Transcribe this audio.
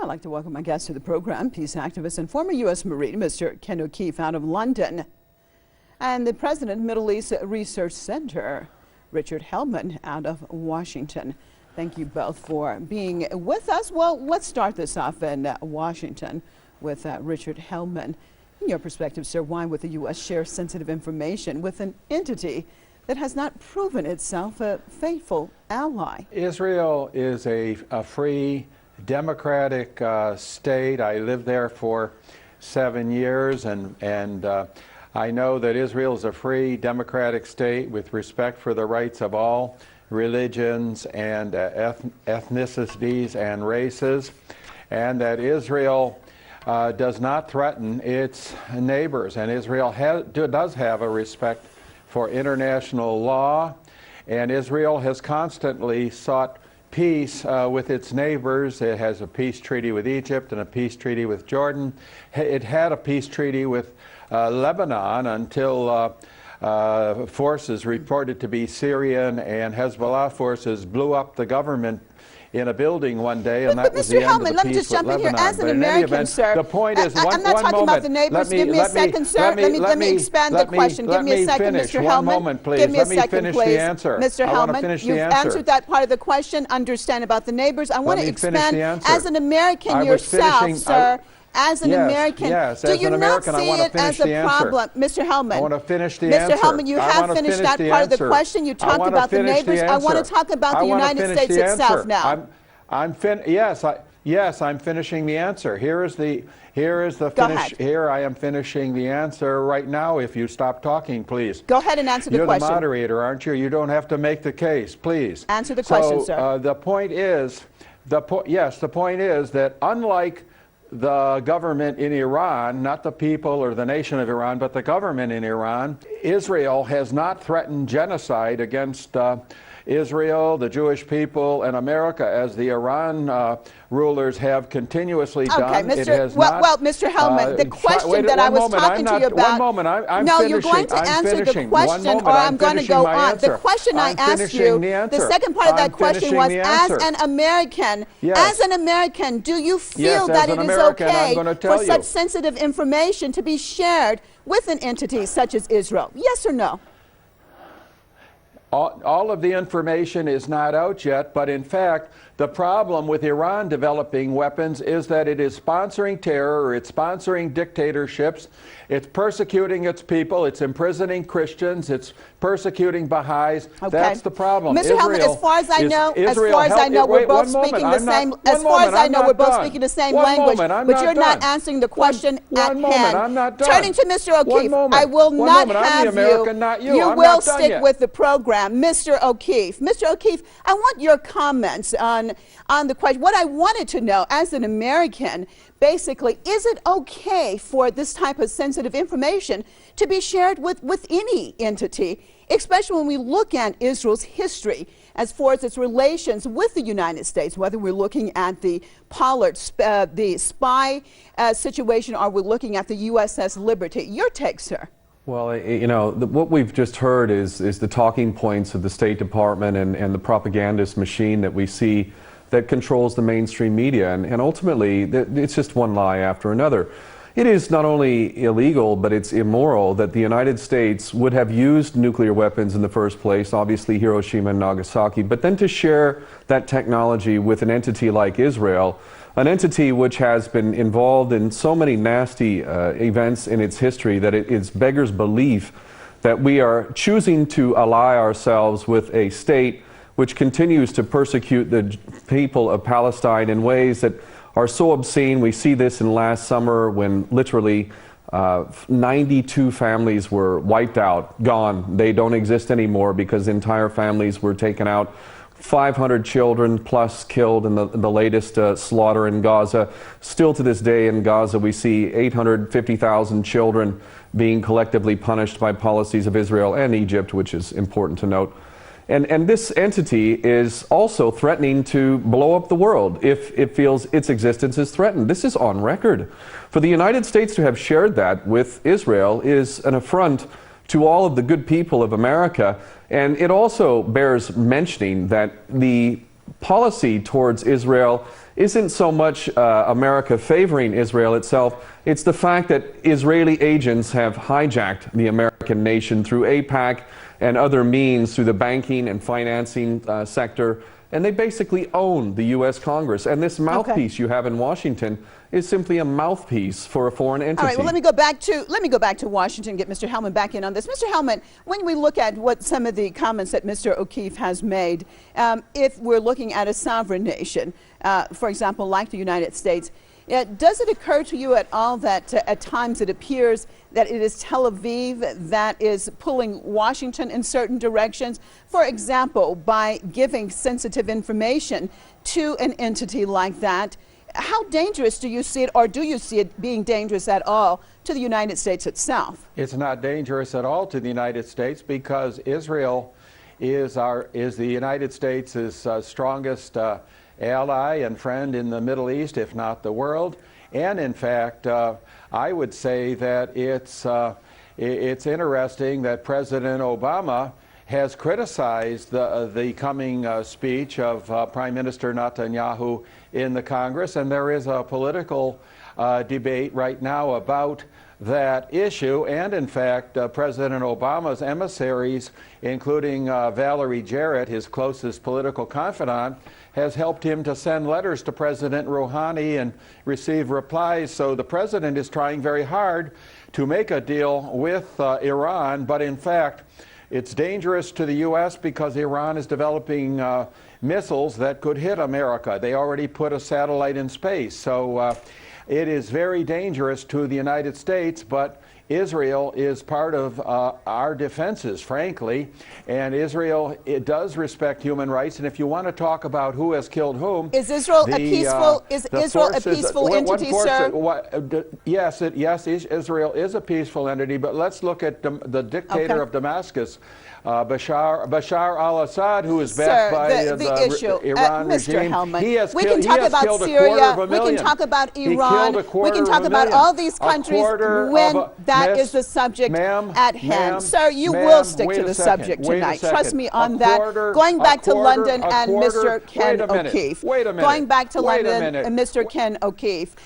I'd like to welcome my guest to the program, peace activist and former U.S. Marine, Mr. Ken O'Keefe out of London, and the president of Middle East Research Center, Richard Hellman out of Washington. Thank you both for being with us. Well, let's start this off in Washington with Richard Hellman. In your perspective, sir, why would the U.S. share sensitive information with an entity that has not proven itself a faithful ally? Israel is a free, democratic state. I lived there for 7 years, and I know that Israel is a free, democratic state with respect for the rights of all religions and ethnicities and races, and that Israel does not threaten its neighbors, and Israel does have a respect for international law, and Israel has constantly sought peace with its neighbors. It has a peace treaty with Egypt and a peace treaty with Jordan. It had a peace treaty with Lebanon until forces reported to be Syrian and Hezbollah forces blew up the government in a building one day, and that was the end of the peace with Lebanon. Mr. Hellman, let me just jump in here. As an American, sir, the point is, I'm not talking about the neighbors. Give me a second, sir. Let me expand the question. Give me a second, Mr. Hellman. 1 moment, please. Give me a second, please. Mr. Hellman, you've answered that part of the question. Understand about the neighbors. I want to expand. As an American yourself, sir. As an American, do you not see it as a problem? Mr. Hellman, I want to finish the answer. Mr. Hellman, you have finished that part of the question. You talked about the neighbors. I want to talk about the United States itself now. Yes, I'm finishing the answer. Here is the finish. Here I am finishing the answer right now. If you stop talking, please. Go ahead and answer the question. You're the moderator, aren't you? You don't have to make the case, please. Answer the question, sir. The point is, the point is that unlike the government in Iran, not the people or the nation of Iran, but the government in Iran, Israel has not threatened genocide against Israel, the Jewish people, and America, as the Iran rulers have continuously done. Okay, Mr. Hellman, the question that I was talking to you about. 1 moment, I'm no, finishing. you're going to answer the question, or I'm going to go on. The question I asked you, the second part of that question was, as an American, do you feel that it is okay for such sensitive information to be shared with an entity such as Israel? Yes or no? All of the information is not out yet, but in fact, the problem with Iran developing weapons is that it is sponsoring terror, it's sponsoring dictatorships, it's persecuting its people, it's imprisoning Christians, it's persecuting Baha'is. Okay. That's the problem. Mr. Hellman, as far as I know, we're both speaking the same. As far as I know, we're both speaking the same language. But you're not answering the question at hand. I'm not done. Turning to Mr. O'Keefe, I will not have you. You will stick with the program, Mr. O'Keefe. Mr. O'Keefe, I want your comments on the question. What I wanted to know, as an American, basically, is it okay for this type of sensitive information to be shared with any entity, especially when we look at Israel's history as far as its relations with the United States, whether we're looking at the Pollard, the spy situation, or we're looking at the USS Liberty? Your take, sir. Well, you know, what we've just heard is the talking points of the State Department and the propagandist machine that we see that controls the mainstream media, and ultimately it's just one lie after another. It is not only illegal, but it's immoral that the United States would have used nuclear weapons in the first place, obviously Hiroshima and Nagasaki, but then to share that technology with an entity like Israel, an entity which has been involved in so many nasty events in its history that it beggars belief that we are choosing to ally ourselves with a state which continues to persecute the people of Palestine in ways that are so obscene. We see this in last summer when literally 92 families were wiped out, gone. They don't exist anymore because entire families were taken out. 500 children plus killed in the latest slaughter in Gaza. Still to this day in Gaza, we see 850,000 children being collectively punished by policies of Israel and Egypt, which is important to note. And this entity is also threatening to blow up the world if it feels its existence is threatened. This is on record. For the United States to have shared that with Israel is an affront to all of the good people of America. And it also bears mentioning that the policy towards Israel isn't so much America favoring Israel itself, it's the fact that Israeli agents have hijacked the American nation through AIPAC and other means through the banking and financing sector, and they basically own the U.S. Congress. And this mouthpiece you have in Washington is simply a mouthpiece for a foreign entity. All right, well, let me go back to Washington, get Mr. Hellman back in on this. Mr. Hellman, when we look at what some of the comments that Mr. O'Keefe has made, if we're looking at a sovereign nation, for example, like the United States, does it occur to you at all that at times it appears that it is Tel Aviv that is pulling Washington in certain directions? For example, by giving sensitive information to an entity like that, how dangerous do you see it, or do you see it being dangerous at all to the United States itself? It's not dangerous at all to the United States because Israel is the United States' strongest ally and friend in the Middle East, if not the world. And in fact, I would say that it's interesting that President Obama has criticized the coming speech of Prime Minister Netanyahu in the Congress, and there is a political debate right now about that issue. And in fact, President Obama's emissaries, including Valerie Jarrett, his closest political confidant, has helped him to send letters to President Rouhani and receive replies. So the president is trying very hard to make a deal with Iran, but in fact, it's dangerous to the U.S. because Iran is developing missiles that could hit America. They already put a satellite in space. So it is very dangerous to the United States, but Israel is part of our defenses, frankly, and Israel, it does respect human rights. And if you want to talk about who has killed whom, is Israel a peaceful entity, sir? Yes, Israel is a peaceful entity. But let's look at the dictator of Damascus, Bashar al-Assad, who is backed by the issue, Iran Mr. regime. Hellman, we can talk about Syria, we can talk about Iran, we can talk about all these countries when that is the subject at hand. Sir, you will stick to the subject tonight. Trust me on that. Going back to London and Mr. Ken O'Keefe. Wait a minute. Going back to London and Mr. Ken O'Keefe.